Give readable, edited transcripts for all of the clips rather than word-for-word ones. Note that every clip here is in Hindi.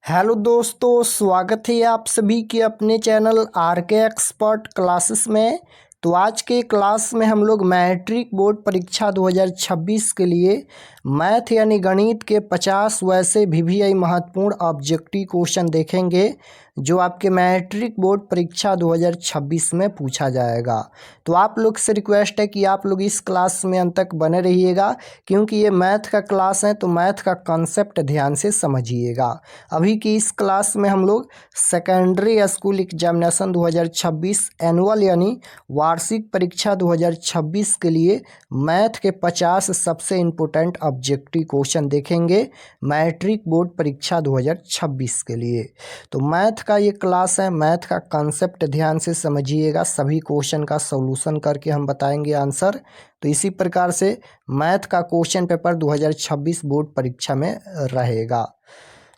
हेलो दोस्तों, स्वागत है आप सभी के अपने चैनल आर के एक्सपर्ट क्लासेस में। तो आज के क्लास में हम लोग मैट्रिक बोर्ड परीक्षा 2026 के लिए मैथ यानी गणित के 50 वैसे VVI महत्वपूर्ण ऑब्जेक्टिव क्वेश्चन देखेंगे जो आपके मैट्रिक बोर्ड परीक्षा 2026 में पूछा जाएगा। तो आप लोग से रिक्वेस्ट है कि आप लोग इस क्लास में अंत तक बने रहिएगा, क्योंकि ये मैथ का क्लास है तो मैथ का कॉन्सेप्ट ध्यान से समझिएगा। अभी की इस क्लास में हम लोग सेकेंडरी स्कूल एग्जामिनेशन 2026 एनुअल यानी वार्षिक परीक्षा 2026 के लिए मैथ के 50 सबसे इम्पोर्टेंट ऑब्जेक्टिव क्वेश्चन देखेंगे मैट्रिक बोर्ड परीक्षा 2026 के लिए। तो मैथ का ये क्लास है, मैथ का कॉन्सेप्ट ध्यान से समझिएगा, सभी क्वेश्चन का सॉल्यूशन करके हम बताएंगे आंसर। तो इसी प्रकार से मैथ का क्वेश्चन पेपर 2026 बोर्ड परीक्षा में रहेगा।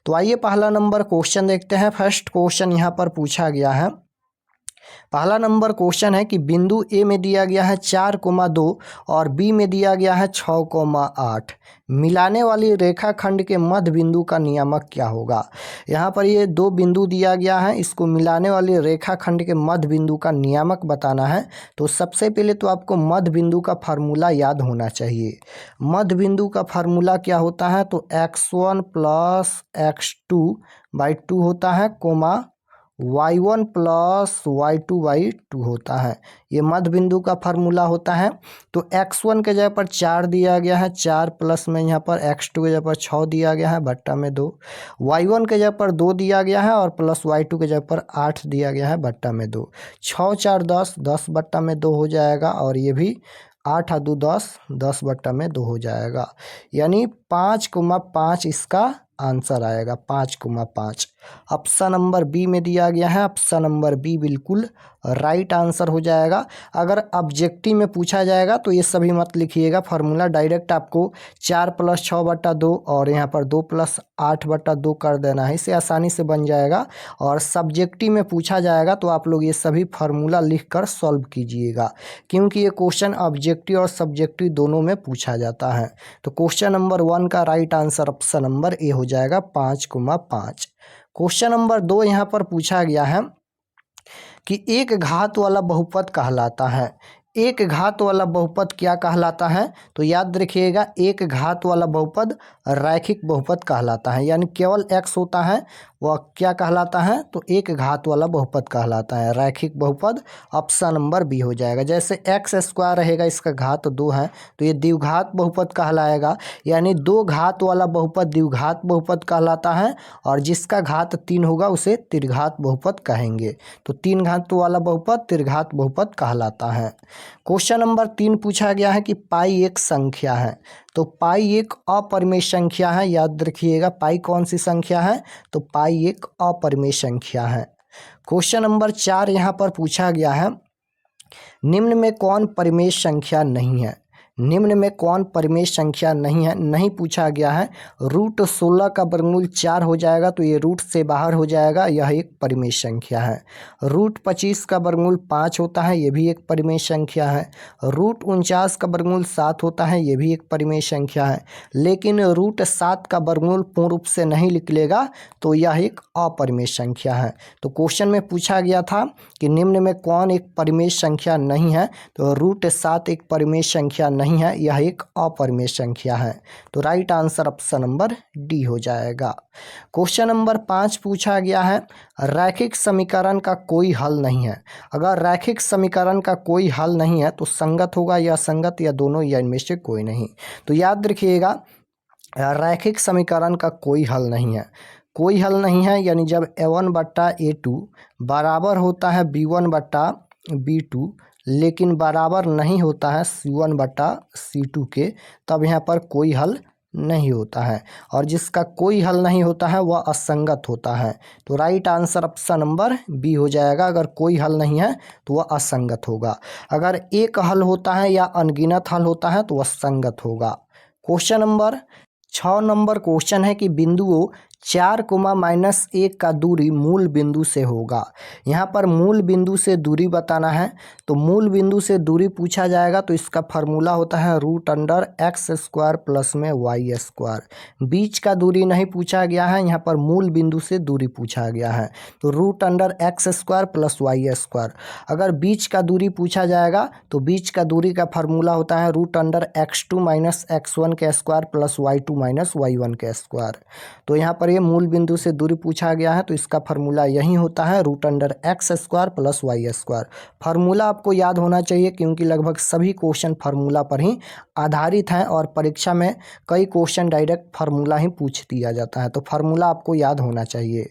तो आइए पहला नंबर क्वेश्चन देखते हैं। फर्स्ट क्वेश्चन यहाँ पर पूछा गया है। पहला नंबर क्वेश्चन है कि बिंदु ए में दिया गया है 4,2 और बी में दिया गया है 6,8। मिलाने वाली रेखाखंड के मध्य बिंदु का नियामक क्या होगा। यहाँ पर ये दो बिंदु दिया गया है, इसको मिलाने वाली रेखाखंड के मध्य बिंदु का नियामक बताना है। तो सबसे पहले तो आपको मध्य बिंदु का फार्मूला याद होना चाहिए। मध्य बिंदु का फार्मूला क्या होता है, तो x1 प्लस x2/2 होता है, कोमा y1 प्लस y2/2 होता है। ये मध्य बिंदु का फार्मूला होता है। तो x1 के जगह पर 4 दिया गया है, 4 प्लस में यहाँ पर x2 के जगह पर 6 दिया गया है, बट्टा में 2। y1 के जगह पर 2 दिया गया है और प्लस y2 के जगह पर 8 दिया गया है, बट्टा में 2। 6 4 10, 10 बट्टा में 2 हो जाएगा, और ये भी 8 और 2 10, 10 बट्टा में 2 हो जाएगा। यानी 5,5 इसका आंसर आएगा, 5,5। ऑप्शन नंबर बी में दिया गया है, ऑप्शन नंबर बी बिल्कुल राइट आंसर हो जाएगा। अगर ऑब्जेक्टिव में पूछा जाएगा तो ये सभी मत लिखिएगा, फार्मूला डायरेक्ट आपको 4 प्लस 6/2 और यहाँ पर 2 प्लस 8/2 कर देना है, इससे आसानी से बन जाएगा। और सब्जेक्टिव में पूछा जाएगा तो आप लोग ये सभी फार्मूला लिख कर सॉल्व कीजिएगा, क्योंकि ये क्वेश्चन ऑब्जेक्टिव और सब्जेक्टिव दोनों में पूछा जाता है। तो क्वेश्चन नंबर 1 का राइट आंसर ऑप्शन नंबर ए हो जाएगा, 5,5। क्वेश्चन नंबर 2 यहाँ पर पूछा गया है कि एक घात वाला बहुपद कहलाता है। एक घात वाला बहुपद क्या कहलाता है, तो याद रखिएगा, एक घात वाला बहुपद रैखिक बहुपद कहलाता है। यानी केवल x होता है वह क्या कहलाता है, तो एक घात वाला बहुपद कहलाता है, रैखिक बहुपद। ऑप्शन नंबर बी हो जाएगा। जैसे x² रहेगा, इसका घात 2 है तो ये द्विघात बहुपद कहलाएगा। यानी दो घात वाला बहुपद द्विघात बहुपद कहलाता है, और जिसका घात 3 होगा उसे त्रिघात बहुपद कहेंगे। तो 3 घात वाला बहुपद त्रिघात बहुपद कहलाता है। क्वेश्चन नंबर 3 पूछा गया है कि पाई एक संख्या है। तो पाई एक अपरिमेय संख्या है, याद रखिएगा। पाई कौन सी संख्या है, तो पाई एक अपरिमेय संख्या है। क्वेश्चन नंबर 4 यहाँ पर पूछा गया है, निम्न में कौन परिमेय संख्या नहीं है। निम्न में कौन परिमेय संख्या नहीं है, नहीं पूछा गया है। √16 का वर्गमूल 4 हो जाएगा तो ये रूट से बाहर हो जाएगा, यह एक परिमेय संख्या है। √25 का वर्गमूल 5 होता है, ये भी एक परिमेय संख्या है। √49 का वर्गमूल 7 होता है, ये भी एक परिमेय संख्या है। लेकिन √7 का वर्गमूल पूर्ण रूप से नहीं निकलेगा तो यह एक अपरिमेय संख्या है। तो क्वेश्चन में पूछा गया था कि निम्न में कौन एक परिमेय संख्या नहीं है, तो √7 एक परिमेय संख्या नहीं है, यह एक अपरिमेय संख्या है। तो right answer option number D हो जाएगा। क्वेश्चन नंबर 5 पूछा गया है, रैखिक समीकरण का कोई हल नहीं है। अगर रैखिक समीकरण का कोई हल नहीं है तो संगत होगा या असंगत या दोनों या इनमें से कोई नहीं। तो याद रखिएगा, रैखिक समीकरण का कोई हल नहीं है। कोई हल नहीं है यानी जब a1/a2 बराबर होता है b1/b2 लेकिन बराबर नहीं होता है c1/c2 के, तब यहाँ पर कोई हल नहीं होता है। और जिसका कोई हल नहीं होता है वह असंगत होता है। तो right answer option number B हो जाएगा। अगर कोई हल नहीं है तो वह असंगत होगा। अगर एक हल होता है या अनगिनत हल होता है तो वह संगत होगा। क्वेश्चन नंबर 6 नंबर क्वेश्चन है कि बिंदुओं 4 कोमा -1 का दूरी मूल बिंदु से होगा। यहाँ पर मूल बिंदु से दूरी बताना है, तो मूल बिंदु से दूरी पूछा जाएगा तो इसका फार्मूला होता है √x² प्लस में y²। बीच का दूरी नहीं पूछा गया है, यहाँ पर मूल बिंदु से दूरी पूछा गया है, तो √x² प्लस y²। अगर बीच का दूरी पूछा जाएगा तो बीच का दूरी का फार्मूला होता है √x2 - x1² plus y2 - y1²। तो यहाँ पर ये मूल बिंदु से दूरी पूछा गया है, तो इसका फार्मूला यही होता है √x² प्लस y²। फार्मूला आपको याद होना चाहिए क्योंकि लगभग सभी क्वेश्चन फार्मूला पर ही आधारित हैं और परीक्षा में कई क्वेश्चन डायरेक्ट फार्मूला ही पूछ दिया जाता है, तो फार्मूला आपको याद होना चाहिए।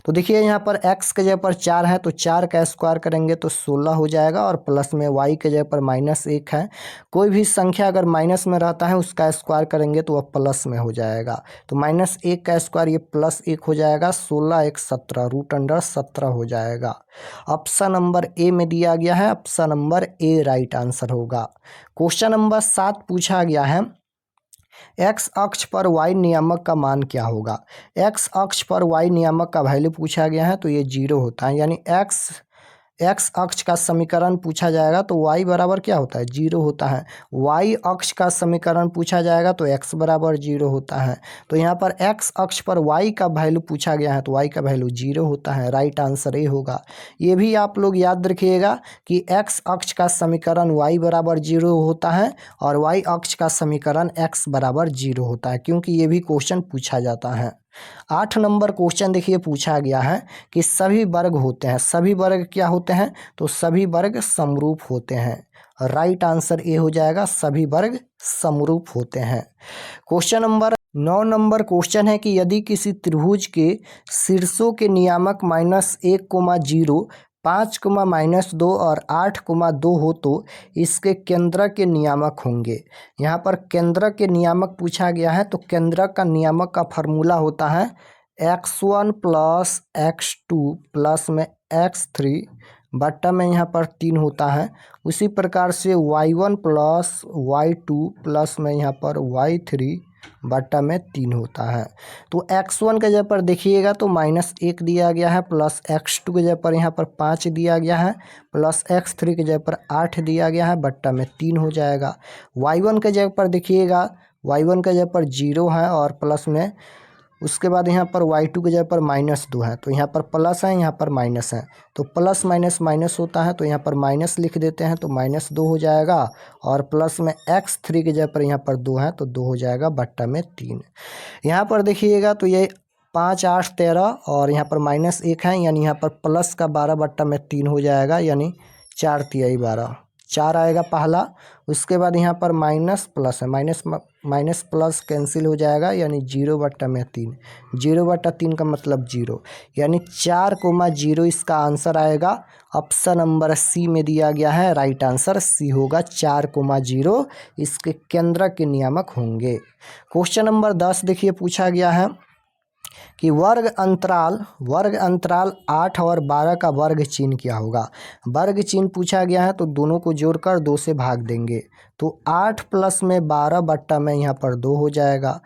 तो देखिए यहाँ पर x के जगह पर 4 है तो 4 का स्क्वायर करेंगे तो 16 हो जाएगा, और प्लस में y के जगह पर -1 है। कोई भी संख्या अगर माइनस में रहता है उसका स्क्वायर करेंगे तो वह प्लस में हो जाएगा, तो -1 का स्क्वायर ये +1 हो जाएगा, 16 × 1 = 17, √17 हो जाएगा। ऑप्शन नंबर ए में दिया गया है, ऑप्शन नंबर ए राइट आंसर होगा। क्वेश्चन नंबर 7 पूछा गया है, एक्स अक्ष पर वाई नियामक का मान क्या होगा। एक्स अक्ष पर वाई नियामक का वैल्यू पूछा गया है तो ये 0 होता है, यानी एक्स अक्ष का समीकरण पूछा जाएगा तो y बराबर क्या होता है 0 होता है। y अक्ष का समीकरण पूछा जाएगा तो x बराबर 0 होता है। तो यहाँ पर x अक्ष पर y का वैल्यू पूछा गया है तो y का वैल्यू 0 होता है, राइट आंसर ये होगा। ये भी आप लोग याद रखिएगा कि x अक्ष का समीकरण y बराबर 0 होता है और y अक्ष का समीकरण x बराबर 0 होता है, क्योंकि ये भी क्वेश्चन पूछा जाता है। 8 नंबर क्वेश्चन देखिए पूछा गया है कि सभी वर्ग होते हैं, सभी वर्ग क्या होते हैं, तो सभी वर्ग समरूप होते हैं। राइट आंसर ए हो जाएगा, सभी वर्ग समरूप होते हैं। क्वेश्चन नंबर 9 नंबर क्वेश्चन है कि यदि किसी त्रिभुज के शीर्षों के नियामक -1, 0, 5, -2 और 8, 2 हो तो इसके केंद्रक के नियामक होंगे। यहाँ पर केंद्रक के नियामक पूछा गया है, तो केंद्रक का नियामक का फार्मूला होता है x1 प्लस x2 प्लस में x3 बट्टा में यहाँ पर 3 होता है। उसी प्रकार से y1 प्लस y2 प्लस में यहाँ पर y3 बट्टा में 3 होता है। तो x1 के जगह पर देखिएगा तो -1 दिया गया है, प्लस x2 के जगह पर यहाँ पर 5 दिया गया है, प्लस x3 के जगह पर 8 दिया गया है, बट्टा में 3 हो जाएगा। y1 के जगह पर देखिएगा, y1 के जगह पर 0 है और प्लस में उसके बाद यहाँ पर y2 के जगह पर -2 है, तो यहाँ पर प्लस है, यहाँ पर माइनस है, तो प्लस माइनस माइनस होता है, तो यहाँ पर माइनस लिख देते हैं तो -2 हो जाएगा, और प्लस में x3 के जगह पर यहाँ पर 2 है तो 2 हो जाएगा, बट्टा में 3। यहाँ पर देखिएगा तो ये 5, 8, 13 और यहाँ पर -1 है, यानी यहाँ पर प्लस का 12 बट्टा में 3 हो जाएगा, यानी 4 × 12, 4 आएगा पहला। उसके बाद यहाँ पर माइनस प्लस है, माइनस प्लस कैंसिल हो जाएगा, यानी 0 बट्टा में 3, 0 बट्टा 3 का मतलब 0, यानी 4, 0 इसका आंसर आएगा। ऑप्शन नंबर सी में दिया गया है, राइट आंसर सी होगा, 4, 0 इसके केंद्रक के नियामक होंगे। क्वेश्चन नंबर 10 देखिए पूछा गया है कि वर्ग अंतराल 8 और 12 का वर्ग चिन्ह क्या होगा। वर्ग चिन्ह पूछा गया है तो दोनों को जोड़कर 2 से भाग देंगे, तो 8 प्लस में 12 बट्टा में यहाँ पर 2 हो जाएगा,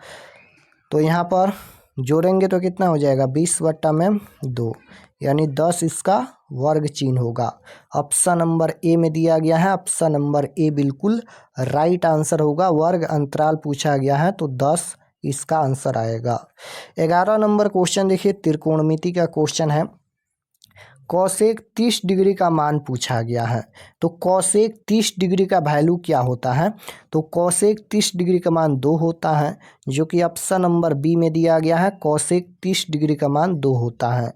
तो यहाँ पर जोड़ेंगे तो कितना हो जाएगा 20 बट्टा में 2, यानी 10 इसका वर्ग चिन्ह होगा। ऑप्शन नंबर ए में दिया गया है, ऑप्शन नंबर ए बिल्कुल राइट आंसर होगा। वर्ग अंतराल पूछा गया है तो 10 इसका आंसर आएगा। 11 नंबर क्वेश्चन देखिए त्रिकोणमिति का क्वेश्चन है। कॉसेक 30 डिग्री का मान पूछा गया है, तो कॉसेक 30 डिग्री का वैल्यू क्या होता है, तो कॉसेक 30 डिग्री का मान 2 होता है, जो कि ऑप्शन नंबर बी में दिया गया है, कॉसेक 30 डिग्री का मान 2 होता है।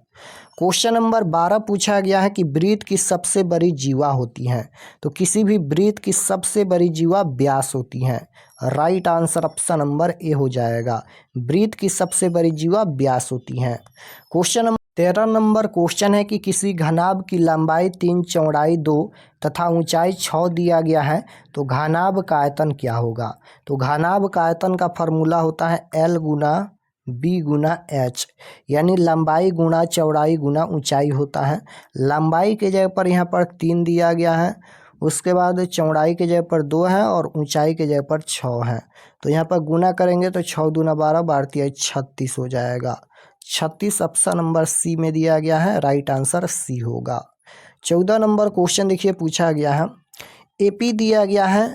क्वेश्चन नंबर 12 पूछा गया है कि वृत्त की सबसे बड़ी जीवा होती है, तो किसी भी वृत्त की सबसे बड़ी जीवा व्यास होती है। राइट आंसर ऑप्शन नंबर ए हो जाएगा, वृत्त की सबसे बड़ी जीवा व्यास होती है। क्वेश्चन नंबर 13 नंबर क्वेश्चन है कि किसी घनाभ की लंबाई 3, चौड़ाई 2 तथा ऊंचाई 6 दिया गया है, तो घनाभ का आयतन क्या होगा। तो घनाभ का आयतन का फॉर्मूला होता है L गुना B गुना H, यानी लंबाई गुना चौड़ाई गुना ऊंचाई होता है। लंबाई के जगह पर यहाँ पर 3 दिया गया है, उसके बाद चौड़ाई के जगह पर 2 है और ऊंचाई के जगह पर 6 है, तो यहाँ पर गुना करेंगे तो 6 दूना 12, 12 36 हो जाएगा, 36 ऑप्शन नंबर सी में दिया गया है, राइट आंसर सी होगा। 14 नंबर क्वेश्चन देखिए पूछा गया है, एपी दिया गया है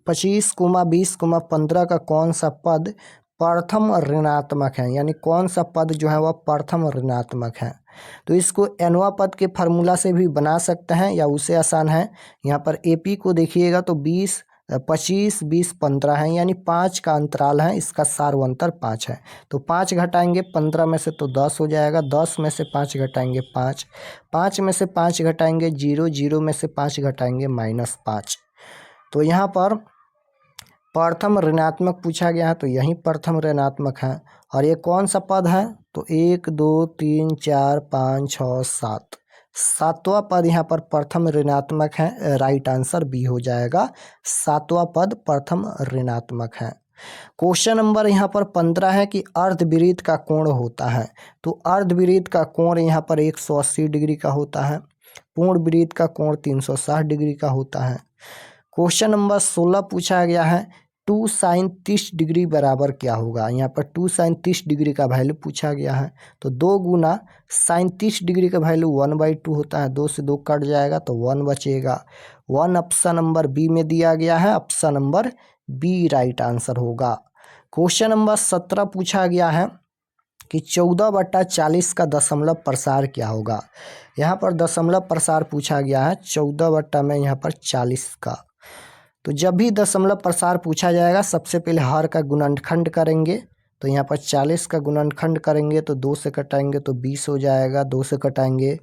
25, 20, 15 का कौन सा पद प्रथम ऋणात्मक है, यानी कौन सा पद जो है वह प्रथम ऋणात्मक है। तो इसको एनवा पद के फार्मूला से भी बना सकते हैं या उससे आसान है, यहाँ पर एपी को देखिएगा तो 20, 25, 20, 15 है, यानी 5 का अंतराल है, इसका सार्वंतर 5 है। तो 5 घटाएंगे 15 में से तो 10 हो जाएगा, 10 में से 5 घटाएंगे 5, 5 में से 5 घटाएंगे 0, 0 में से 5 घटाएंगे -5। तो यहाँ पर प्रथम ऋणात्मक पूछा गया है, तो यही प्रथम ऋणात्मक है। और ये कौन सा पद है, तो 1, 2, 3, 4, 5, 6, 7, सातवां पद यहाँ पर प्रथम ऋणात्मक है, राइट आंसर बी हो जाएगा, सातवां पद प्रथम ऋणात्मक है। क्वेश्चन नंबर यहाँ पर 15 है कि अर्धवृत्त का कोण होता है, तो अर्धवृत्त का कोण यहाँ पर 180 डिग्री का होता है, पूर्ण वृत्त का कोण 360 डिग्री का होता है। क्वेश्चन नंबर 16 पूछा गया है, 2 sin 30 डिग्री बराबर क्या होगा। यहाँ पर 2 sin 30 डिग्री का वैल्यू पूछा गया है, तो 2 गुना sin 30 डिग्री का वैल्यू 1/2 होता है, 2 से 2 कट जाएगा तो 1 बचेगा। 1 ऑप्शन नंबर बी में दिया गया है, option number B right answer होगा। क्वेश्चन नंबर 17 पूछा गया है कि 14/40 का दशमलव प्रसार क्या होगा। यहाँ पर दशमलव प्रसार पूछा गया है 14 में यहाँ पर 40 का। तो जब भी दशमलव प्रसार पूछा जाएगा सबसे पहले हर का गुणनखंड करेंगे, तो यहाँ पर 40 का गुणनखंड करेंगे तो 2 से कटाएंगे तो 20 हो जाएगा, 2 से कटाएंगे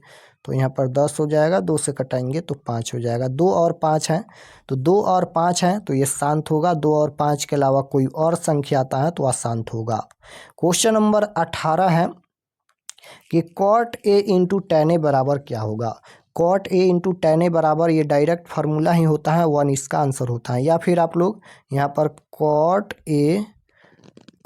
तो यहाँ पर 10 हो जाएगा, 2 से कटाएंगे तो 5 हो जाएगा। 2 और 5 हैं, तो 2 और 5 हैं तो ये शांत होगा, 2 और 5 के अलावा कोई और संख्या आता है तो अशांत होगा। क्वेश्चन नंबर 18 है कि cot a into tan a बराबर क्या होगा। cot a into tan a बराबर, ये डायरेक्ट फार्मूला ही होता है, 1 इसका आंसर होता है। या फिर आप लोग यहाँ पर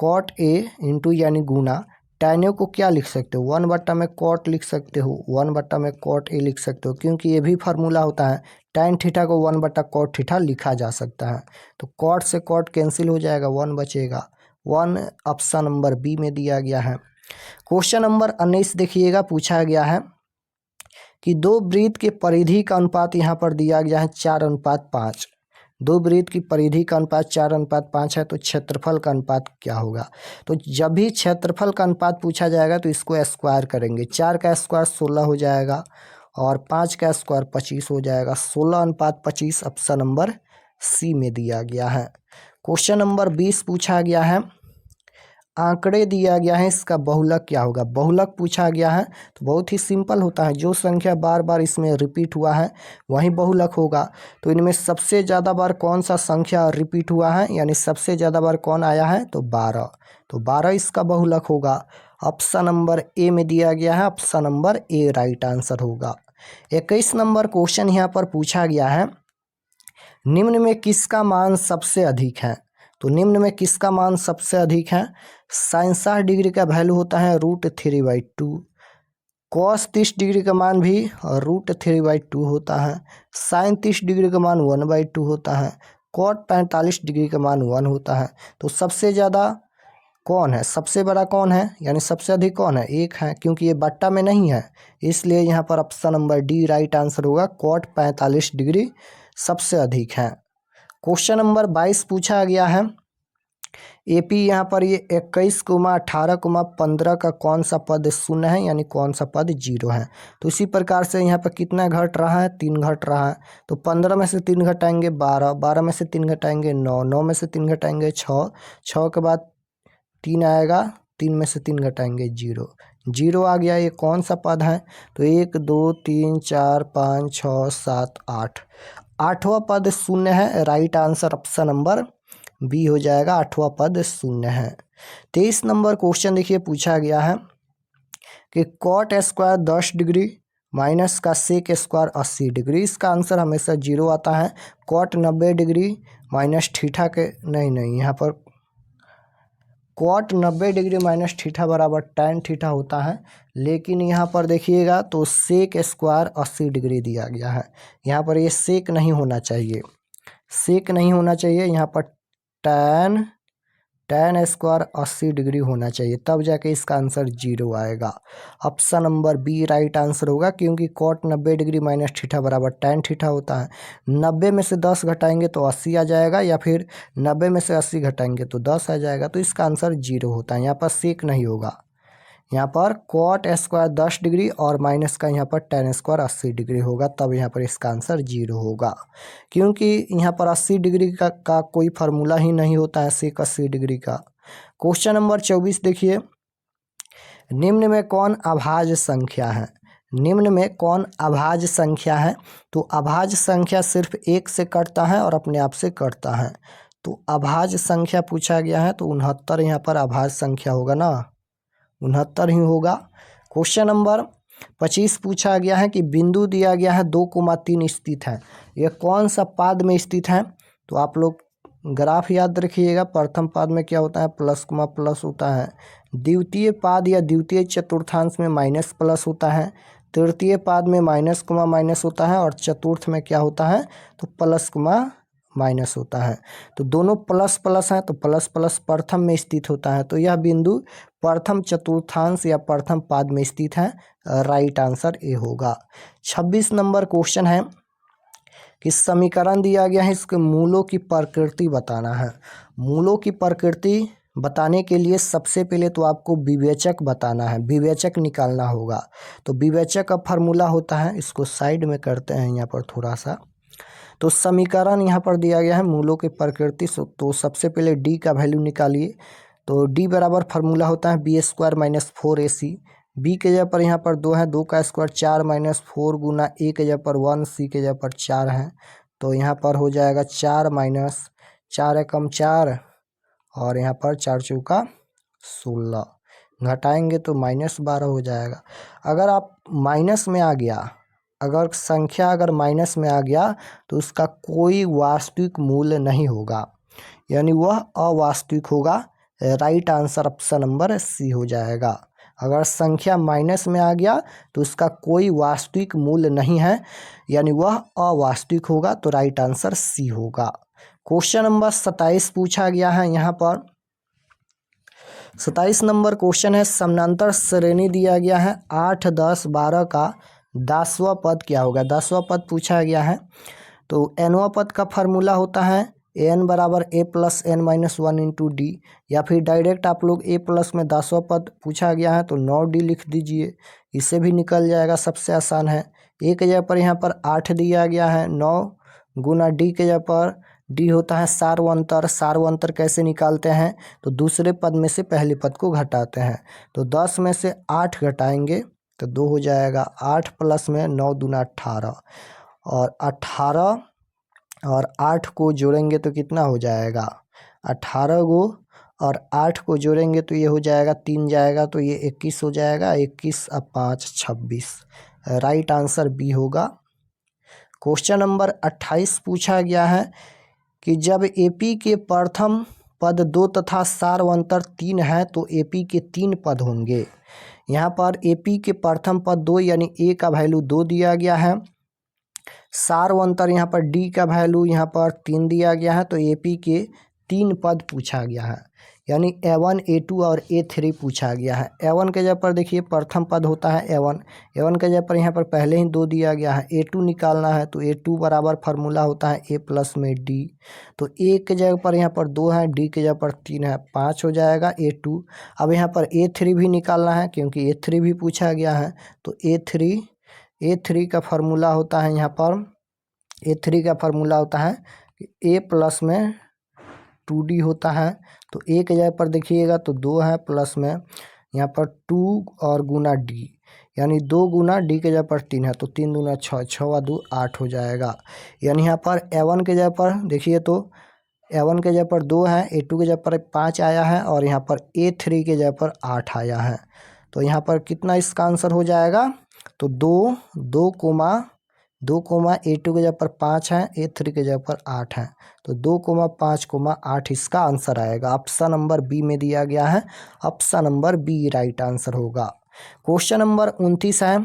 cot a इंटू यानी गुना tan a को क्या लिख सकते हो, 1/में cot लिख सकते हो, 1/में cot a लिख सकते हो, क्योंकि ये भी फार्मूला होता है। tan थीटा को 1/cot थीटा लिखा जा सकता है। तो cot से cot कैंसिल हो जाएगा, 1 बचेगा। 1 ऑप्शन नंबर बी में दिया गया है। क्वेश्चन नंबर 19 देखिएगा, पूछा गया है कि 2 वृत्त के परिधि का अनुपात यहाँ पर दिया गया है 4:5। 2 वृत्त की परिधि का अनुपात 4:5 है, तो क्षेत्रफल का अनुपात क्या होगा। तो जब भी क्षेत्रफल का अनुपात पूछा जाएगा तो इसको स्क्वायर करेंगे, 4 का स्क्वायर 16 हो जाएगा और 5 का स्क्वायर 25 हो जाएगा। 16:25 ऑप्शन नंबर सी में दिया गया है। क्वेश्चन नंबर 20 पूछा गया है, आंकड़े दिया गया है, इसका बहुलक क्या होगा। बहुलक पूछा गया है तो बहुत ही सिंपल होता है, जो संख्या बार बार इसमें रिपीट हुआ है वही बहुलक होगा। तो इनमें सबसे ज़्यादा बार कौन सा संख्या रिपीट हुआ है, यानी सबसे ज़्यादा बार कौन आया है, तो 12। तो 12 इसका बहुलक होगा। ऑप्शन नंबर ए में दिया गया है, ऑप्शन नंबर ए राइट आंसर होगा। 21 नंबर क्वेश्चन यहाँ पर पूछा गया है, निम्न में किसका मान सबसे अधिक है। तो निम्न में किसका मान सबसे अधिक है, sin 60 डिग्री का वैल्यू होता है √3/2, cos 30 डिग्री का मान भी √3/2 होता है, sin 30 डिग्री का मान 1/2 होता है, cot 45 डिग्री का मान 1 होता है। तो सबसे ज़्यादा कौन है, सबसे बड़ा कौन है, यानी सबसे अधिक कौन है, 1 है, क्योंकि ये बट्टा में नहीं है, इसलिए यहाँ पर option number D right answer होगा, cot 45 डिग्री सबसे अधिक है। क्वेश्चन नंबर 22 पूछा गया है, एपी यहाँ पर ये 21, 18, 15 का कौन सा पद शून्य है, यानी कौन सा पद 0 है। तो इसी प्रकार से यहाँ पर कितना घट रहा है, 3 घट रहा है। तो 15 में से 3 घटाएंगे 12, 12 में से 3 घटाएंगे 9, 9 में से 3 घटाएंगे 6, 6 के बाद 3 आएगा, 3 में से 3 घटाएंगे 0, 0 आ गया। ये कौन सा पद है, तो 1, 2, 3, 4, 5, 6, 7, 8, 8वां पद शून्य है, right answer option number B हो जाएगा, 8वां पद शून्य है। 23 नंबर क्वेश्चन देखिए, पूछा गया है कि cot स्क्वायर 10 डिग्री माइनस का sec स्क्वायर 80 डिग्री, इसका आंसर हमेशा 0 आता है। cot 90 डिग्री माइनस थीटा के नहीं यहाँ पर cot 90 डिग्री माइनस थीटा बराबर tan थीटा होता है, लेकिन यहाँ पर देखिएगा तो sec स्क्वायर 80 डिग्री दिया गया है। यहाँ पर ये sec नहीं होना चाहिए, sec नहीं होना चाहिए, यहाँ पर tan tan स्क्वायर 80 डिग्री होना चाहिए, तब जाके इसका आंसर 0 आएगा। Option number B right answer होगा, क्योंकि cot 90 डिग्री माइनस थीटा बराबर tan थीटा होता है। 90 में से 10 घटाएंगे तो 80 आ जाएगा, या फिर 90 में से 80 घटाएंगे तो 10 आ जाएगा, तो इसका आंसर 0 होता है। यहाँ पर सेक नहीं होगा, यहाँ पर cot स्क्वायर 10 डिग्री और माइनस का यहाँ पर tan स्क्वायर 80 डिग्री होगा, तब यहाँ पर इसका आंसर 0 होगा, क्योंकि यहाँ पर 80 डिग्री का कोई फार्मूला ही नहीं होता है सेक 80 डिग्री का। क्वेश्चन नंबर 24 देखिए, निम्न में कौन अभाज्य संख्या है? निम्न में कौन अभाज्य संख्या है? तो अभाज्य संख्या सिर्फ 1 से कटता है और अपने आप से कटता है, तो अभाज्य संख्या पूछा गया है, तो 69 यहाँ पर अभाज्य संख्या होगा ना, 69 ही होगा। क्वेश्चन नंबर 25 पूछा गया है कि बिंदु दिया गया है 2,3 स्थित है, यह कौन सा पाद में स्थित है? तो आप लोग ग्राफ याद रखिएगा, प्रथम पाद में क्या होता है, प्लस कोमा प्लस होता है, द्वितीय पाद या द्वितीय चतुर्थांश में माइनस प्लस होता है, तृतीय पाद में माइनस कोमा माइनस होता है, और चतुर्थ में क्या होता है, तो प्लस कोमा माइनस होता है। तो दोनों प्लस प्लस हैं, तो प्लस प्लस प्रथम में स्थित होता है, तो यह बिंदु प्रथम चतुर्थांश या प्रथम पाद में स्थित है, राइट आंसर ए होगा। 26 नंबर क्वेश्चन है कि समीकरण दिया गया है, इसके मूलों की प्रकृति बताना है। मूलों की प्रकृति बताने के लिए सबसे पहले तो आपको विवेचक बताना है, विवेचक निकालना होगा। तो विवेचक का फार्मूला होता है, इसको साइड में करते हैं यहाँ पर थोड़ा सा। तो समीकरण यहाँ पर दिया गया है मूलों की प्रकृति, तो सबसे पहले डी का वैल्यू निकालिए। तो डी बराबर फार्मूला होता है B square minus 4ac। B के जगह पर यहाँ पर 2 है, 2 का स्क्वायर 4 माइनस 4 गुना ए के जगह पर 1, सी के जगह पर 4 है, तो यहाँ पर हो जाएगा 4 माइनस 4 एकम 4, और यहाँ पर 4 चौका 16, घटाएंगे तो -12 हो जाएगा। अगर आप माइनस में आ गया, अगर संख्या अगर माइनस में आ गया तो उसका कोई वास्तविक मूल्य नहीं होगा, यानी वह अवास्तविक होगा। Right answer option number C हो जाएगा। अगर संख्या माइनस में आ गया तो उसका कोई वास्तविक मूल्य नहीं है, यानी वह अवास्तविक होगा, तो राइट आंसर सी होगा। क्वेश्चन नंबर 27 पूछा गया है यहाँ पर। 27 नंबर क्वेश्चन है, समानांतर श्रेणी दिया गया है 8, 10, 12 का 10वां पद क्या होगा? 10वां पद पूछा गया है, तो nवां पद का फार्मूला होता है an बराबर a plus n minus 1 into D, या फिर डायरेक्ट आप लोग a प्लस में 10वां पद पूछा गया है तो 9d लिख दीजिए, इससे भी निकल जाएगा, सबसे आसान है। a के जगह पर यहाँ पर 8 दिया गया है, 9 गुना d के जगह पर d होता है सार्वंतर। सार्वंतर कैसे निकालते हैं? तो दूसरे पद में से पहले पद को घटाते हैं, तो 10 में से 8 घटाएंगे तो 2 हो जाएगा, 8 प्लस में 9 दूना 18, और 18 और 8 को जोड़ेंगे तो कितना हो जाएगा? 18 को और 8 को जोड़ेंगे तो ये हो जाएगा 3 जाएगा, तो ये 21 हो जाएगा, 21 और 5 26, राइट आंसर बी होगा। क्वेश्चन नंबर 28 पूछा गया है कि जब एपी के प्रथम पद 2 तथा सार्वंतर 3 है तो एपी के 3 पद होंगे। यहाँ पर एपी के प्रथम पद 2 यानी ए का वैल्यू 2 दिया गया है, सार्वंतर यहाँ पर डी का वैल्यू यहाँ पर 3 दिया गया है, तो एपी के 3 पद पूछा गया है, यानी A1, A2 और A3 पूछा गया है। A1 के जगह पर देखिए प्रथम पद होता है A1, A1 के जगह पर यहाँ पर पहले ही 2 दिया गया है। A2 निकालना है तो A2 बराबर फार्मूला होता है A प्लस में D, तो A के जगह पर यहाँ पर 2 है, D के जगह पर 3 है, 5 हो जाएगा A2। अब यहाँ पर A3 भी निकालना है क्योंकि A3 भी पूछा गया है, तो A3 का फार्मूला होता है यहाँ पर, A3 का फार्मूला होता है A प्लस में 2D होता है, तो A के जगह पर देखिएगा तो 2 है, प्लस में यहाँ पर 2 और गुना D, यानी 2 गुना D के जगह पर 3 है, तो 3 दूना 6, 6 व 2 8 हो जाएगा। यानी यहाँ पर A1 के जगह पर देखिए तो A1 के जगह पर 2 है, A2 के जगह पर 5 आया है, और यहाँ पर A3 के जगह पर 8 आया है, तो यहाँ पर कितना इसका आंसर हो जाएगा? तो 2 कोमा A2 के जगह पर 5 है, A3 के जगह पर 8 है, तो 2 कोमा 5 कोमा 8 इसका आंसर आएगा। ऑप्शन नंबर बी में दिया गया है, option number B right answer होगा। क्वेश्चन नंबर 29 है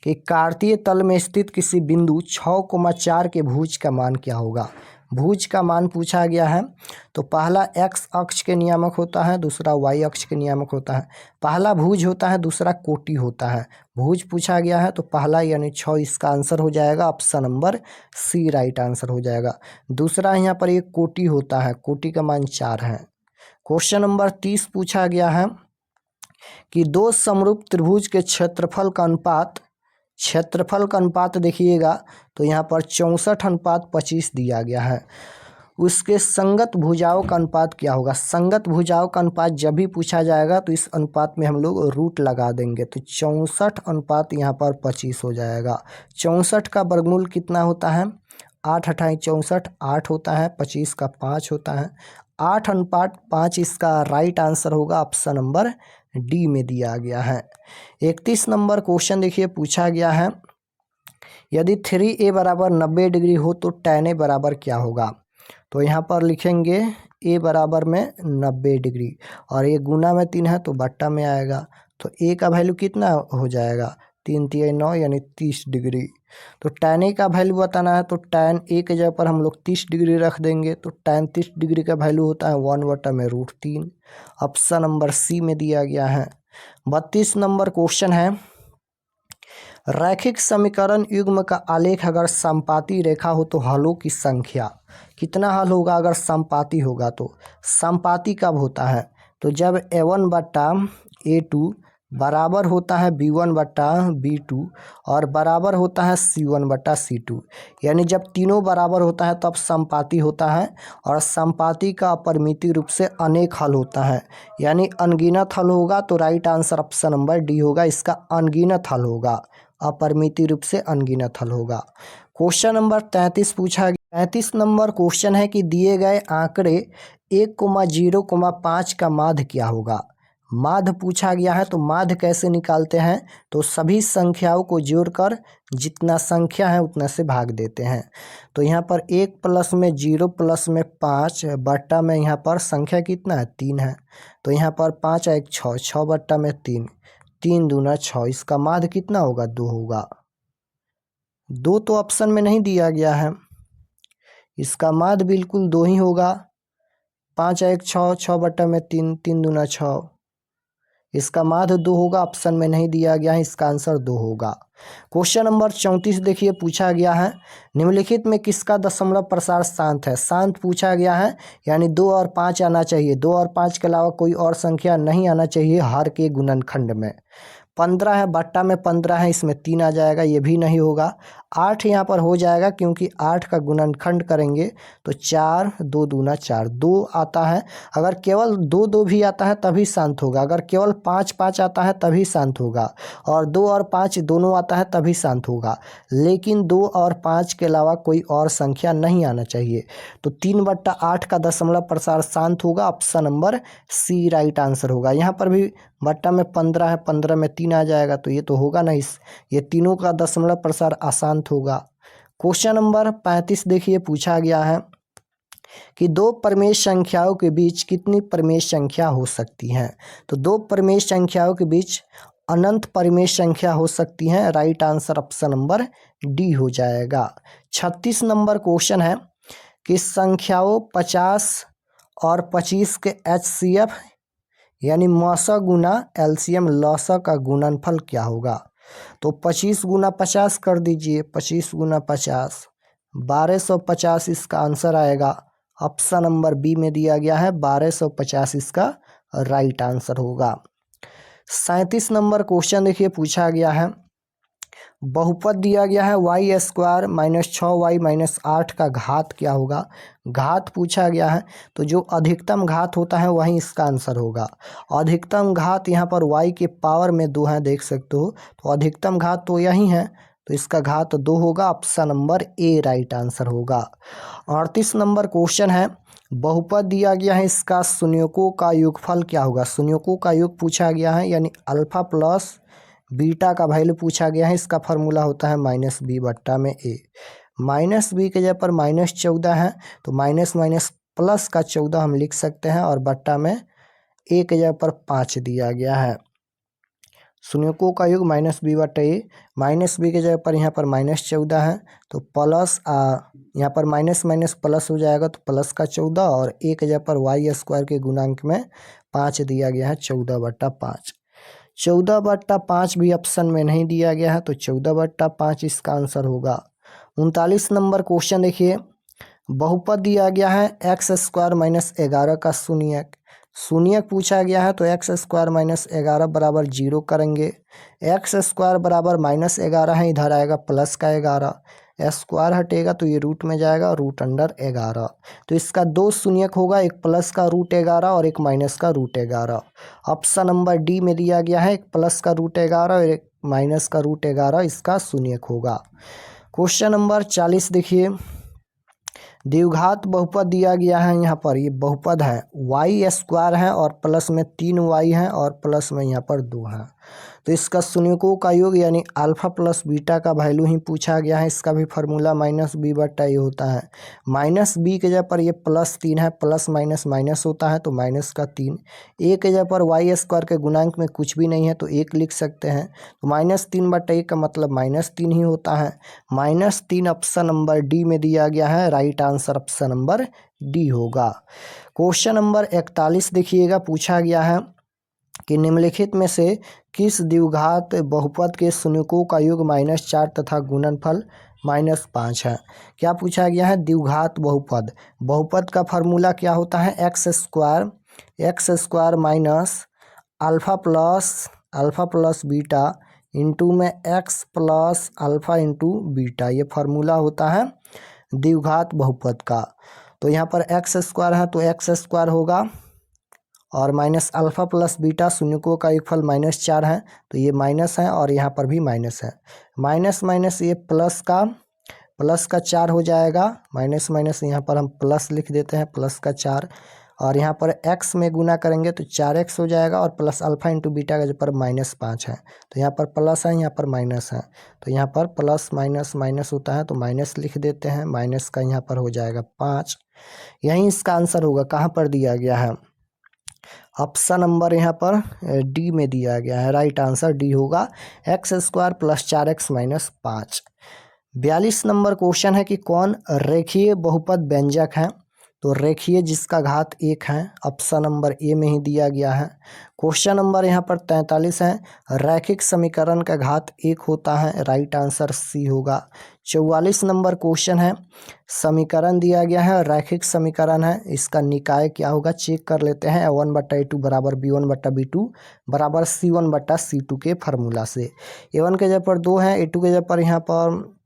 कि कार्तीय तल में स्थित किसी बिंदु 6,4 के भुज का मान क्या होगा। भुज का मान पूछा गया है। तो पहला एक्स अक्ष के नियामक होता है, दूसरा वाई अक्ष के नियामक होता है। पहला भुज होता है, दूसरा कोटि होता है। भुज पूछा गया है तो पहला यानी 6 इसका आंसर हो जाएगा, option number C right answer हो जाएगा। दूसरा यहाँ पर एक कोटि होता है, कोटि का मान 4 है। क्वेश्चन नंबर 30 पूछा गया है कि दो समरूप त्रिभुज के क्षेत्रफल का अनुपात देखिएगा तो यहाँ पर 64:25 दिया गया है। उसके संगत भुजाओं का अनुपात क्या होगा। संगत भुजाओं का अनुपात जब भी पूछा जाएगा तो इस अनुपात में हम लोग रूट लगा देंगे, तो 64 यहाँ पर 25 हो जाएगा। 64 का वर्गमूल कितना होता है, 8 × 64 8 होता है, 25 का 5 होता है। 8:5 इसका राइट आंसर होगा, ऑप्शन नंबर डी में दिया गया है। 31 नंबर क्वेश्चन देखिए पूछा गया है, यदि 3a बराबर 90 डिग्री हो तो tan a बराबर क्या होगा। तो यहाँ पर लिखेंगे a बराबर में 90 डिग्री और ये गुना में 3 है तो बट्टा में आएगा। तो a का वैल्यू कितना हो जाएगा, 3 × 9 यानी 30 डिग्री। तो tan a का वैल्यू बताना है तो tan a के जगह पर हम लोग 30 डिग्री रख देंगे। तो tan 30 डिग्री का वैल्यू होता है 1/√3, ऑप्शन नंबर सी में दिया गया है। 32 नंबर क्वेश्चन है, रैखिक समीकरण युग्म का आलेख अगर समपाती रेखा हो तो हलों की संख्या कितना हल होगा। अगर समपाती होगा तो समपाती कब होता है, तो जब a1/a2 बराबर होता है b1/b2 और बराबर होता है c1/c2, यानी जब तीनों बराबर होता है तब समपाती होता है। और समपाती का अपरिमित रूप से अनेक हल होता है, यानी अनगिनत हल होगा। तो right answer option number D होगा, इसका अनगिनत हल होगा, अपरिमित रूप से अनगिनत हल होगा। क्वेश्चन नंबर 33 पूछा गया। 33 नंबर क्वेश्चन है कि दिए गए आंकड़े 1,0,5 का माध्य क्या होगा। माध्य पूछा गया है, तो माध्य कैसे निकालते हैं, तो सभी संख्याओं को जोड़कर जितना संख्या है उतना से भाग देते हैं। तो यहाँ पर 1 + में 0 + में 5 बट्टा में यहाँ पर संख्या कितना है, 3 है। तो यहाँ पर 5 × 1 6, 6/3, 3 दूना 6, इसका माध्य कितना होगा, 2 होगा। 2 तो ऑप्शन में नहीं दिया गया है, इसका माध्य बिल्कुल 2 ही होगा। 5 × 1 6, 6/3, 3 दूना 6, इसका माध्य 2 होगा, ऑप्शन में नहीं दिया गया है, इसका आंसर 2 होगा। क्वेश्चन नंबर 34 देखिए पूछा गया है, निम्नलिखित में किसका दशमलव प्रसार शांत है। शांत पूछा गया है, यानी 2 और 5 आना चाहिए, 2 और 5 के अलावा कोई और संख्या नहीं आना चाहिए हर के गुणनखंड में। 15 है, बट्टा में 15 है, इसमें 3 आ जाएगा, ये भी नहीं होगा। 8 यहाँ पर हो जाएगा क्योंकि 8 का गुणनखंड करेंगे तो 4, 2 दूना 4, 2 आता है। अगर केवल 2 2 भी आता है तभी शांत होगा, अगर केवल 5 5 आता है तभी शांत होगा, और 2 और 5 दोनों आता है तभी शांत होगा। लेकिन 2 और 5 के अलावा कोई और संख्या नहीं आना चाहिए। तो 3/8 का दशमलव प्रसार शांत होगा, option number C right answer होगा। यहाँ पर भी बट्टा में 15 है, 15 में 3 आ जाएगा, तो ये तो होगा नहीं, ये तीनों का दशमलव प्रसार अशांत होगा। क्वेश्चन नंबर 35 देखिए पूछा गया है कि 2 परिमेय संख्याओं के बीच कितनी परिमेय संख्या हो सकती हैं। तो 2 परिमेय संख्याओं के बीच अनंत परिमेय संख्या हो सकती हैं, right answer option number D हो जाएगा। 36 नंबर क्वेश्चन है कि संख्याओं 50 और 25 के HCF यानी मौसा गुना LCM लौसा का गुणनफल क्या होगा। तो 25 × 50 कर दीजिए, 25 × 50 1250 इसका आंसर आएगा, ऑप्शन नंबर बी में दिया गया है, 1250 इसका राइट आंसर होगा। 37 नंबर क्वेश्चन देखिए पूछा गया है, बहुपद दिया गया है y² - 6y - 8 का घात क्या होगा। घात पूछा गया है, तो जो अधिकतम घात होता है वही इसका आंसर होगा। अधिकतम घात यहाँ पर y के पावर में 2 है, देख सकते हो, तो अधिकतम घात तो यही है, तो इसका घात 2 होगा, ऑप्शन नंबर ए राइट आंसर होगा। 38 नंबर क्वेश्चन है, बहुपद दिया गया है, इसका शून्यकों का योगफल क्या होगा। शून्यकों का योग पूछा गया है, यानी अल्फा प्लस बीटा का वैल्यू पूछा गया है, इसका फार्मूला होता है -b/a। -b के जगह पर -14 है, तो माइनस माइनस प्लस का 14 हम लिख सकते हैं, और बट्टा में a के जगह पर 5 दिया गया है। शून्यकों का योग माइनस बी बटा ए, माइनस बी के जगह पर यहाँ पर -14 है तो प्लस यहाँ पर माइनस माइनस प्लस हो जाएगा तो प्लस का 14, और ए के जगह पर वाई स्क्वायर के गुणांक में 5 दिया गया है, 14/5। 14/5 भी ऑप्शन में नहीं दिया गया है तो 14/5 इसका आंसर होगा। 39 नंबर क्वेश्चन देखिए, बहुपद दिया गया है x² - 11 का शून्यक। शून्यक पूछा गया है तो x² - 11 बराबर 0 करेंगे। x² बराबर -11 है, इधर आएगा प्लस का 11, स्क्वायर हटेगा तो ये रूट में जाएगा, √11। तो इसका दो शून्यक होगा, एक प्लस का √11 और एक माइनस का √11। ऑप्शन नंबर डी में दिया गया है, एक प्लस का √11 और एक माइनस का √11 इसका शून्यक होगा। क्वेश्चन नंबर 40 देखिए, द्विघात बहुपद दिया गया है, यहाँ पर ये बहुपद है, y² है और प्लस में 3y है और प्लस में यहाँ पर 2 है। तो इसका शून्यकों का योग यानी अल्फा प्लस बीटा का वैल्यू ही पूछा गया है। इसका भी फार्मूला -b/a होता है। -b के जगह पर ये +3 है, प्लस माइनस माइनस होता है तो माइनस का 3। ए के जगह पर y² के गुणांक में कुछ भी नहीं है तो 1 लिख सकते हैं, तो -3/a का मतलब -3 ही होता है। -3 ऑप्शन नंबर डी में दिया गया है, right answer option number D होगा। क्वेश्चन नंबर 41 देखिएगा, पूछा गया है कि निम्नलिखित में से किस द्विघात बहुपद के शून्यकों का योग -4 तथा गुणनफल -5 है। क्या पूछा गया है, द्विघात बहुपद। बहुपद का फार्मूला क्या होता है, x² minus alpha plus beta into में x plus alpha into beta, ये फार्मूला होता है द्विघात बहुपद का। तो यहाँ पर x² है तो x² होगा और माइनस अल्फा प्लस बीटा, शून्यकों का एक फल -4 है तो ये माइनस है और यहाँ पर भी माइनस है। माइनस माइनस ये प्लस का 4 हो जाएगा, माइनस माइनस यहाँ पर हम प्लस लिख देते हैं, प्लस का 4, और यहाँ पर x में गुना करेंगे तो 4x हो जाएगा, और प्लस अल्फा इंटू बीटा का जो पर -5 है तो यहाँ पर प्लस है, यहाँ पर माइनस है, तो यहाँ पर प्लस माइनस माइनस होता है तो माइनस लिख देते हैं, माइनस का यहाँ पर हो जाएगा 5। यही इसका आंसर होगा। कहाँ पर दिया गया है, ऑप्शन नंबर यहाँ पर डी में दिया गया है, राइट आंसर डी होगा, x² + 4x - 5। 42 नंबर क्वेश्चन है कि कौन रेखीय बहुपद व्यंजक है। तो रेखीय जिसका घात 1 है, ऑप्शन नंबर ए में ही दिया गया है। क्वेश्चन नंबर यहाँ पर 43 है, रैखिक समीकरण का घात 1 होता है, राइट आंसर सी होगा। 44 नंबर क्वेश्चन है, समीकरण दिया गया है, रैखिक समीकरण है, इसका निकाय क्या होगा चेक कर लेते हैं। a1/a2 बराबर b1/b2 बराबर c1/c2 के फार्मूला से। a1 के जगह पर 2 है, a2 के जगह पर यहाँ पर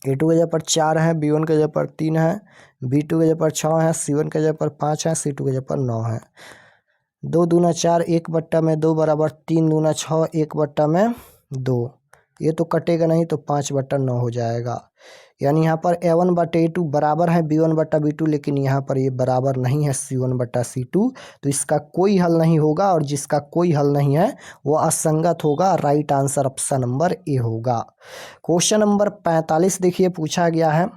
a2 के जगह पर 4 है, b1 के जगह पर 3 है, b2 के जगह पर 6 है, c1 के जगह पर 5 है, c2 के जगह पर 9 है। 2 दूना 4, 1/2 बराबर 3 दूना 6, 1/2, ये तो कटेगा नहीं तो 5/9 हो जाएगा। यानी यहाँ पर a1/a2 बराबर है b1/b2, लेकिन यहाँ पर ये बराबर नहीं है c1/c2, तो इसका कोई हल नहीं होगा, और जिसका कोई हल नहीं है वो असंगत होगा, right answer option number A होगा। क्वेश्चन नंबर 45 देखिए, पूछा गया है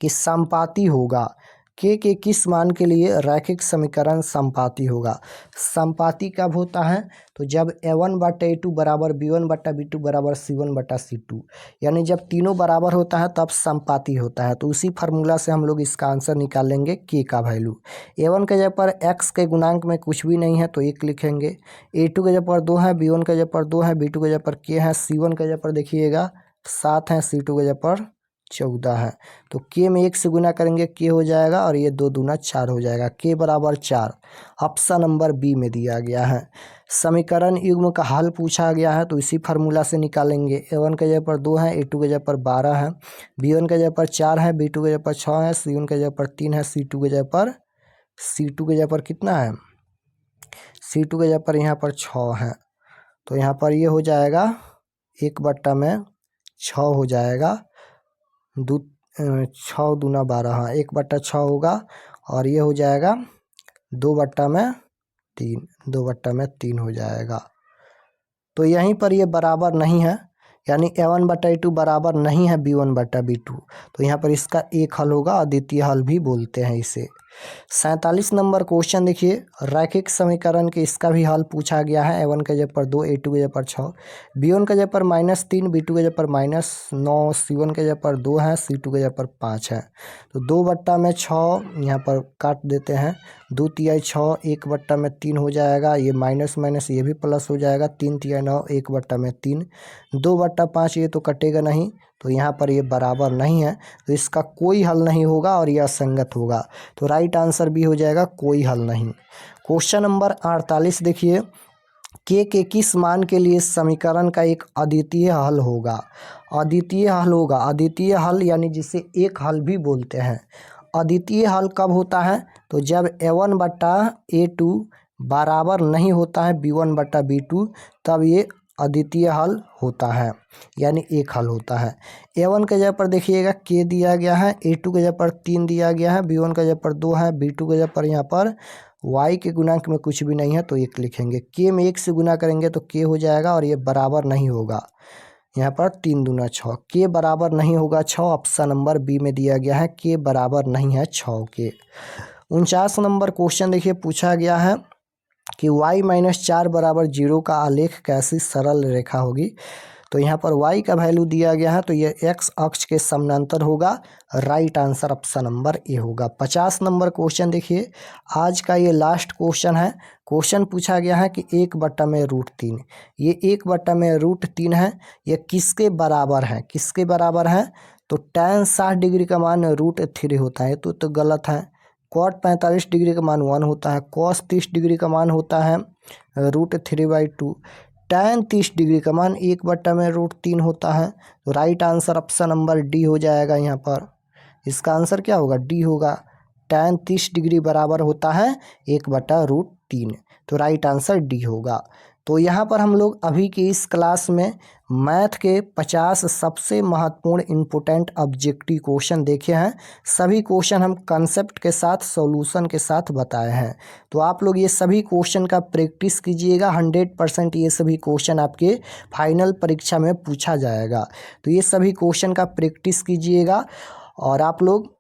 कि समपाती होगा, के किस मान के लिए रैखिक समीकरण समपाती होगा। समपाती कब होता है, तो जब a1/a2 बराबर b1/b2 बराबर c1/c2, यानी जब तीनों बराबर होता है तब समपाती होता है। तो उसी फार्मूला से हम लोग इसका आंसर निकाल लेंगे, के का वैल्यू। a1 के जगह पर x के गुणांक में कुछ भी नहीं है तो 1 लिखेंगे, a2 के जगह पर 2 है, b1 के जगह पर 2 है, b2 के जगह पर k है, c1 के जगह पर देखिएगा 7 है, c2 के जगह पर 14 है, तो k में 1 से गुना करेंगे k हो जाएगा, और ये 2 दूना 4 हो जाएगा, k बराबर 4 ऑप्शन नंबर बी में दिया गया है। समीकरण युग्म का हल पूछा गया है तो इसी फार्मूला से निकालेंगे। a1 के जगह पर 2 है, a2 के जगह पर 12 है, b1 के जगह पर 4 है, b2 के जगह पर 6 है, c1 के जगह पर 3 है, c2 के जगह पर कितना है, c2 के जगह पर यहाँ पर 6 है, तो यहाँ पर ये हो जाएगा 1/6 हो जाएगा, 6 दूना 12, हाँ 1/6 होगा, और ये हो जाएगा 2/3 हो जाएगा। तो यहीं पर ये बराबर नहीं है, यानी a1/a2 बराबर नहीं है b1/b2, तो यहाँ पर इसका एक हल होगा, अद्वितीय हल भी बोलते हैं इसे। 47 नंबर क्वेश्चन देखिए, रैखिक समीकरण के इसका भी हल पूछा गया है। A1 का जगह पर 2, A2 के जगह पर 6, B1 का जगह पर -3, B2 के जगह पर -9, C1 के जगह पर 2 है, C2 के जगह पर 5 है। तो 2/6 यहाँ पर काट देते हैं, 2 तिहाई 6, 1/3 हो जाएगा, ये माइनस माइनस ये भी प्लस हो जाएगा, 3 तिहाई 9, 1/3, 2/5 ये तो कटेगा नहीं, तो यहाँ पर ये बराबर नहीं है, तो इसका कोई हल नहीं होगा और यह असंगत होगा। तो राइट आंसर भी हो जाएगा कोई हल नहीं। क्वेश्चन नंबर 48 देखिए, के किस मान के लिए समीकरण का एक अद्वितीय हल होगा। अद्वितीय हल होगा, अद्वितीय हल यानी जिसे एक हल भी बोलते हैं। अद्वितीय हल कब होता है, तो जब A1/A2 बराबर नहीं होता है B1/B2, तब ये अद्वितीय हल होता है, यानी एक हल होता है। A1 के जगह पर देखिएगा k दिया गया है, A2 के जगह पर 3 दिया गया है, B1 के जगह पर 2 है, B2 के जगह पर यहाँ पर y के गुणांक में कुछ भी नहीं है तो 1 लिखेंगे। k में 1 से गुना करेंगे तो k हो जाएगा और ये बराबर नहीं होगा, यहाँ पर 3 दूना 6, k बराबर नहीं होगा 6, ऑप्शन नंबर बी में दिया गया है, k बराबर नहीं है 6 के। 49 नंबर क्वेश्चन देखिए, पूछा गया है कि y-4 बराबर 0 का आलेख कैसी सरल रेखा होगी। तो यहाँ पर y का वैल्यू दिया गया है, तो ये x अक्ष के समानांतर होगा, right answer option number A होगा। 50 नंबर क्वेश्चन देखिए, आज का ये लास्ट क्वेश्चन है। क्वेश्चन पूछा गया है कि 1/√3, ये 1/√3 है, ये किसके बराबर है, किसके बराबर है, तो tan 60 डिग्री का मान √3 होता है, तो गलत है। cot 45 डिग्री का मान 1 होता है, cos 30 डिग्री का मान होता है √3/2, tan 30 डिग्री का मान 1/√3 होता है। तो right answer option number D हो जाएगा। यहाँ पर इसका आंसर क्या होगा, डी होगा। tan 30 डिग्री बराबर होता है 1/√3, तो राइट आंसर डी होगा। तो यहाँ पर हम लोग अभी की इस क्लास में मैथ के 50 सबसे महत्वपूर्ण इम्पोर्टेंट ऑब्जेक्टिव क्वेश्चन देखे हैं। सभी क्वेश्चन हम कंसेप्ट के साथ सॉल्यूशन के साथ बताए हैं। तो आप लोग ये सभी क्वेश्चन का प्रैक्टिस कीजिएगा, 100% ये सभी क्वेश्चन आपके फाइनल परीक्षा में पूछा जाएगा। तो ये सभी क्वेश्चन का प्रैक्टिस कीजिएगा और आप लोग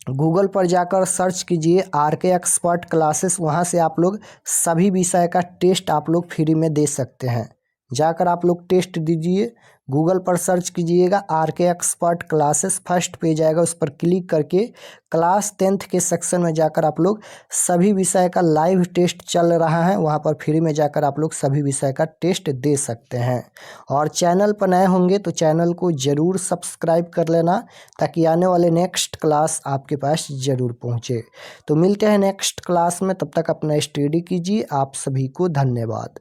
गूगल पर जाकर सर्च कीजिए RK एक्सपर्ट क्लासेस, वहाँ से आप लोग सभी विषय का टेस्ट आप लोग फ्री में दे सकते हैं। जाकर आप लोग टेस्ट दीजिए, गूगल पर सर्च कीजिएगा RK expert classes, first page आएगा, उस पर क्लिक करके क्लास 10th के सेक्शन में जाकर आप लोग सभी विषय का लाइव टेस्ट चल रहा है, वहाँ पर फ्री में जाकर आप लोग सभी विषय का टेस्ट दे सकते हैं। और चैनल पर नए होंगे तो चैनल को ज़रूर सब्सक्राइब कर लेना, ताकि आने वाले नेक्स्ट क्लास आपके पास ज़रूर पहुँचे। तो मिलते हैं नेक्स्ट क्लास में, तब तक अपना स्टडी कीजिए। आप सभी को धन्यवाद।